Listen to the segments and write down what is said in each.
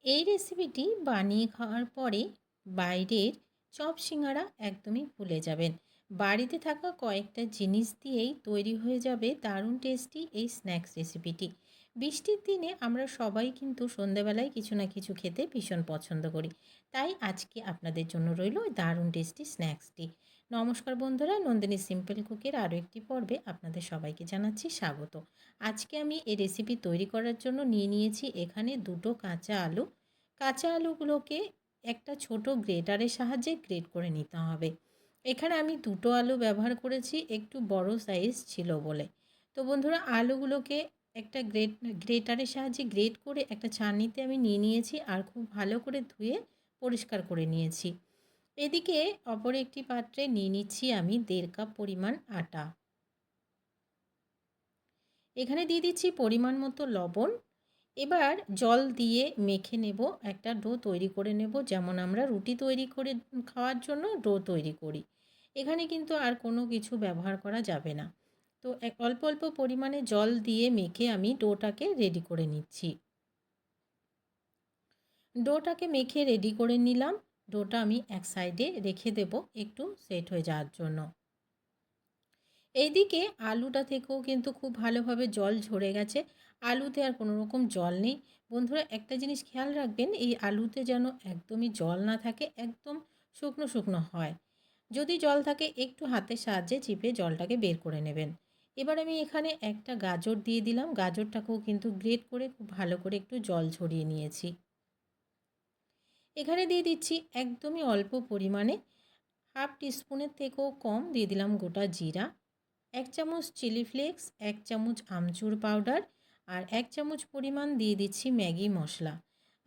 এই রেসিপিটি বানিয়ে খাওয়ার পরে বাইরের চপ সিঙ্গারা একদমই ভুলে যাবেন। বাড়িতে থাকা কয়েকটা জিনিস দিয়েই তৈরি হয়ে যাবে দারুণ টেস্টি এই স্ন্যাক্স রেসিপিটি। বৃষ্টির দিনে আমরা সবাই কিন্তু সন্ধেবেলায় কিছু না কিছু খেতে ভীষণ পছন্দ করি। তাই আজকে আপনাদের জন্য রইল ওই দারুণ টেস্টি স্ন্যাক্সটি। নমস্কার বন্ধুরা, নন্দিনী সিম্পল কুকের আরও একটি পর্বে আপনাদের সবাইকে জানাচ্ছি স্বাগত। আজকে আমি এই রেসিপি তৈরি করার জন্য নিয়ে নিয়েছি এখানে দুটো কাঁচা আলু। কাঁচা আলুগুলোকে একটা ছোট গ্রেটারের সাহায্যে গ্রেট করে নিতে হবে। এখানে আমি দুটো আলু ব্যবহার করেছি, একটু বড় সাইজ ছিল বলে। তো বন্ধুরা, আলুগুলোকে একটা গ্রেটারের সাহায্যে গ্রেট করে একটা ছাঁকনিতে আমি নিয়ে নিয়েছি আর খুব ভালো করে ধুয়ে পরিষ্কার করে নিয়েছি। এদিকে অপর একটি পাত্রে নিয়ে নিচ্ছি আমি 1.5 কাপ পরিমাণ আটা। এখানে দিয়ে দিচ্ছি পরিমাণ মতো লবণ। এবার জল দিয়ে মেখে নেব, একটা ডো তৈরি করে নেব, যেমন আমরা রুটি তৈরি করে খাওয়ার জন্য ডো তৈরি করি। এখানে কিন্তু আর কোনো কিছু ব্যবহার করা যাবে না। তো অল্প অল্প পরিমাণে জল দিয়ে মেখে আমি ডোটাকে রেডি করে নিচ্ছি। ডোটাকে মেখে রেডি করে নিলাম। ডোটা আমি এক সাইডে রেখে দেব একটু সেট হয়ে যাওয়ার জন্য। এইদিকে আলুটা থেকেও কিন্তু খুব ভালোভাবে জল ঝরে গেছে। আলুতে আর কোনো রকম জল নেই। বন্ধুরা, একটা জিনিস খেয়াল রাখবেন, এই আলুতে যেন একদমই জল না থাকে, একদম শুকনো শুকনো হয়। যদি জল থাকে একটু হাতের সাহায্যে চিপে জলটাকে বের করে নেবেন। এবার আমি এখানে একটা গাজর দিয়ে দিলাম। গাজরটাকেও কিন্তু গ্রেট করে খুব ভালো করে একটু জল ঝরিয়ে নিয়েছি। এখানে দিয়ে দিচ্ছি একদমই অল্প পরিমাণে, হাফ টিস্পুনের থেকেও কম দিয়ে দিলাম গোটা জিরা, 1 চামচ চিলি ফ্লেক্স, 1 চামচ আমচুর পাউডার আর 1 চামচ পরিমাণ দিয়ে দিচ্ছি ম্যাগি মশলা,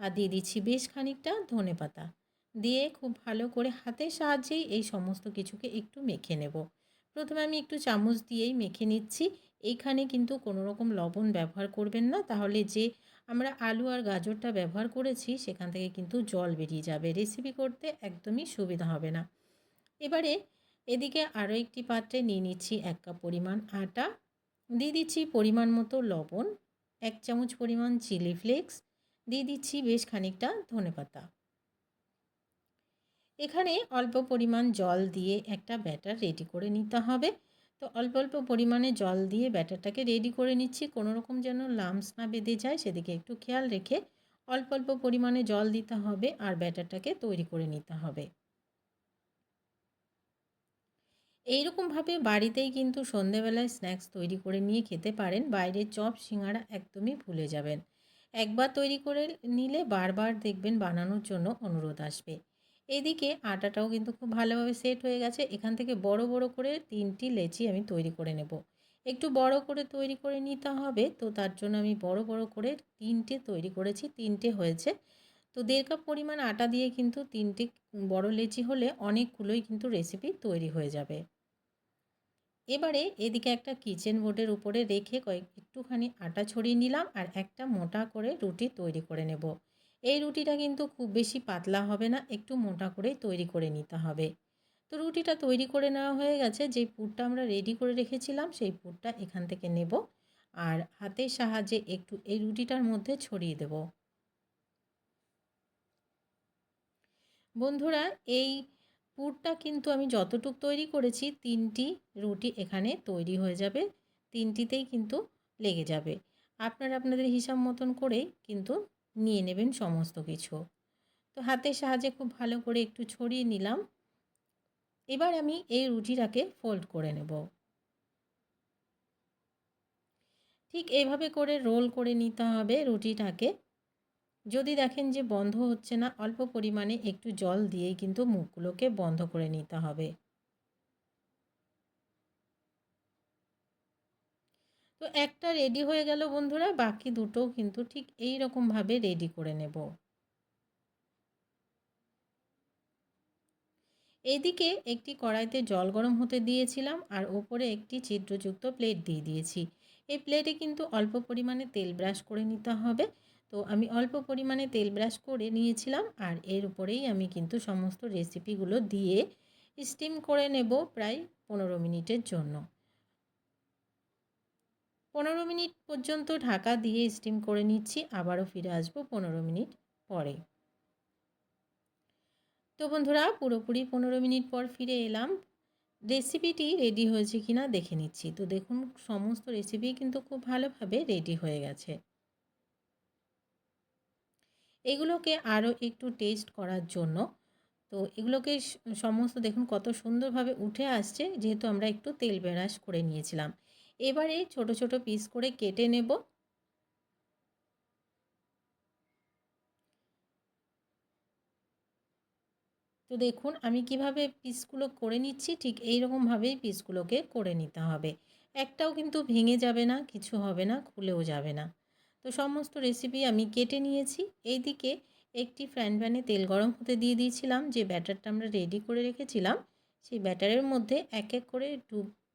আর দিয়ে দিচ্ছি বেশ খানিকটা ধনেপাতা। দিয়ে খুব ভালো করে হাতের সাহায্যেই এই সমস্ত কিছুকে একটু মেখে নেব। প্রথমে আমি একটু চামচ দিয়েই মেখে নিচ্ছি। এইখানে কিন্তু কোনো রকম লবণ ব্যবহার করবেন না, তাহলে যে আমরা আলু আর গাজরটা ব্যবহার করেছি সেখান থেকে কিন্তু জল বেরিয়ে যাবে, রেসিপি করতে একদমই সুবিধা হবে না। এবারে এদিকে আরও একটি পাত্রে নিয়ে নিচ্ছি 1 কাপ পরিমাণ আটা, দিয়ে দিচ্ছি পরিমাণ মতো লবণ, 1 চামচ পরিমাণ চিলি ফ্লেক্স, দিয়ে দিচ্ছি বেশ খানিকটা ধনেপাতা। এখানে অল্প পরিমাণ জল দিয়ে একটা ব্যাটার রেডি করে নিতে হবে। তো অল্প অল্প পরিমাণে জল দিয়ে ব্যাটারটাকে রেডি করে নিচ্ছি, কোনো রকম যেন লাম্পস না বেঁধে যায় সেদিকে একটু খেয়াল রেখে অল্প অল্প পরিমাণে জল দিতে হবে আর ব্যাটারটাকে তৈরি করে নিতে হবে। এইরকমভাবে বাড়িতেই কিন্তু সন্ধেবেলায় স্ন্যাক্স তৈরি করে নিয়ে খেতে পারেন। বাইরের চপ সিঙ্গারা একদমই ভুলে যাবেন। একবার তৈরি করে নিলে বারবার দেখবেন বানানোর জন্য অনুরোধ আসবে। এদিকে আটাটাও কিন্তু খুব ভালোভাবে সেট হয়ে গেছে। এখান থেকে বড় বড় করে 3টি লেচি আমি তৈরি করে নেব। একটু বড় করে তৈরি করে নিতে হবে, তো তার জন্য আমি বড় বড় করে 3টে তৈরি করেছি, 3টে হয়েছে। তো 1.5 কাপ পরিমাণ আটা দিয়ে কিন্তু 3টে বড় লেচি হলে অনেকগুলোই কিন্তু রেসিপি তৈরি হয়ে যাবে। এবারে এদিকে একটা কিচেন বোর্ডের উপরে রেখে একটুখানি আটা ছড়িয়ে নিলাম আর একটা মোটা করে রুটি তৈরি করে নেব। এই রুটিটা কিন্তু খুব বেশি পাতলা হবে না, একটু মোটা করেই তৈরি করে নিতে হবে। তো রুটিটা তৈরি করে নেওয়া হয়ে গেছে। যেই পুরটা আমরা রেডি করে রেখেছিলাম সেই পুরটা এখান থেকে নেব আর হাতের সাহায্যে একটু এই রুটিটার মধ্যে ছড়িয়ে দেব। বন্ধুরা, এই পুরটা কিন্তু আমি যতটুকু তৈরি করেছি 3টি রুটি এখানে তৈরি হয়ে যাবে, 3টিতেই কিন্তু লেগে যাবে। আপনারা আপনাদের হিসাব মতন করেই কিন্তু নিয়ে নেবেন সমস্ত কিছু। তো হাতের সাহায্যে খুব ভালো করে একটু ছড়িয়ে নিলাম। এবার আমি এই রুটিটাকে ফোল্ড করে নেব। ঠিক এইভাবে করে রোল করে নিতে হবে রুটিটাকে। যদি দেখেন যে বন্ধ হচ্ছে না, অল্প পরিমাণে একটু জল দিয়েই কিন্তু মুখগুলোকে বন্ধ করে নিতে হবে। তো একটা রেডি হয়ে গেল বন্ধুরা, বাকি দুটোও কিন্তু ঠিক এই রকমভাবে রেডি করে নেব। এইদিকে একটি কড়াইতে জল গরম হতে দিয়েছিলাম আর ওপরে একটি ছিদ্রযুক্ত প্লেট দিয়ে দিয়েছি। এই প্লেটে কিন্তু অল্প পরিমাণে তেল ব্রাশ করে নিতে হবে। তো আমি অল্প পরিমাণে তেল ব্রাশ করে নিয়েছিলাম আর এর উপরেই আমি কিন্তু সমস্ত রেসিপিগুলো দিয়ে স্টিম করে নেব প্রায় 15 মিনিটের জন্য। 15 মিনিট পর্যন্ত ঢাকা দিয়ে স্টিম করে নিচ্ছি, আবারও ফিরে আসবো 15 মিনিট পরে। তো বন্ধুরা পুরোপুরি 15 মিনিট পর ফিরে এলাম। রেসিপিটি রেডি হয়েছে কিনা দেখে নিচ্ছি। তো দেখুন সমস্ত রেসিপি কিন্তু খুব ভালোভাবে রেডি হয়ে গেছে। এগুলোকে আরও একটু টেস্ট করার জন্য তো এগুলোকে সমস্ত দেখুন কত সুন্দরভাবে উঠে আসছে, যেহেতু আমরা একটু তেল ব্রাশ করে নিয়েছিলাম। এবারে ছোট ছোট পিস করে কেটে নেব। তো দেখুন আমি কিভাবে পিসগুলো করে নিচ্ছি, ঠিক এই রকমভাবেই পিসগুলোকে করে নিতে হবে। একটাও কিন্তু ভেঙে যাবে না, কিছু হবে না, খুলেও যাবে না। তো সমস্ত রেসিপি আমি কেটে নিয়েছি। এইদিকে একটি ফ্রাইং প্যানে তেল গরম হতে দিয়ে দিয়েছিলাম। যে ব্যাটারটা আমরা রেডি করে রেখেছিলাম সেই ব্যাটারের মধ্যে এক এক করে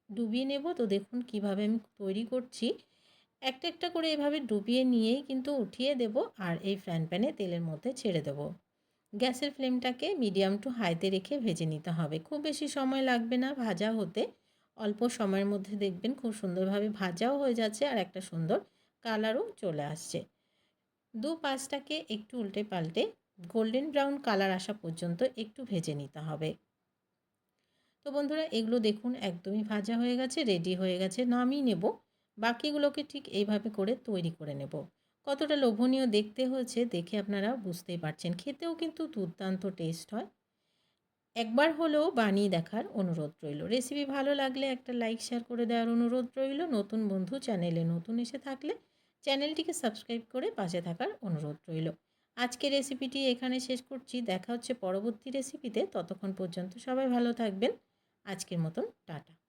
ডুবিয়ে নেব। তো দেখুন কিভাবে আমি তৈরি করছি। একটা একটা করে এভাবে ডুবিয়ে নিয়েই কিন্তু উঠিয়ে দেব আর এই ফ্রাইং প্যানে তেলের মধ্যে ছেড়ে দেব। গ্যাসের ফ্লেমটাকে মিডিয়াম টু হাইতে রেখে ভেজে নিতে হবে। খুব বেশি সময় লাগবে না ভাজা হতে, অল্প সময়ের মধ্যে দেখবেন খুব সুন্দরভাবে ভাজাও হয়ে যাচ্ছে আর একটা সুন্দর কালারও চলে আসছে। দু পাশটাকে একটু উল্টে পাল্টে গোল্ডেন ব্রাউন কালার আসা পর্যন্ত একটু ভেজে নিতে হবে। তো বন্ধুরা এগুলো দেখুন একদমই ভাজা হয়ে গেছে, রেডি হয়ে গেছে, নামিয়ে নেব। বাকিগুলোকে ঠিক এইভাবে করে তৈরি করে নেব। কতটা লোভনীয় দেখতে হয়েছে দেখে আপনারা বুঝতেই পারছেন, খেতেও কিন্তু দুর্দান্ত টেস্ট হয়। একবার হলেও বানিয়ে দেখার অনুরোধ রইল। রেসিপি ভালো লাগলে একটা লাইক শেয়ার করে দেওয়ার অনুরোধ রইল। নতুন বন্ধু চ্যানেলে নতুন এসে থাকলে চ্যানেলটিকে সাবস্ক্রাইব করে পাশে থাকার অনুরোধ রইল। আজকের রেসিপিটি এখানে শেষ করছি। দেখা হচ্ছে পরবর্তী রেসিপিতে। ততক্ষণ পর্যন্ত সবাই ভালো থাকবেন। আজকের মতন টাটা।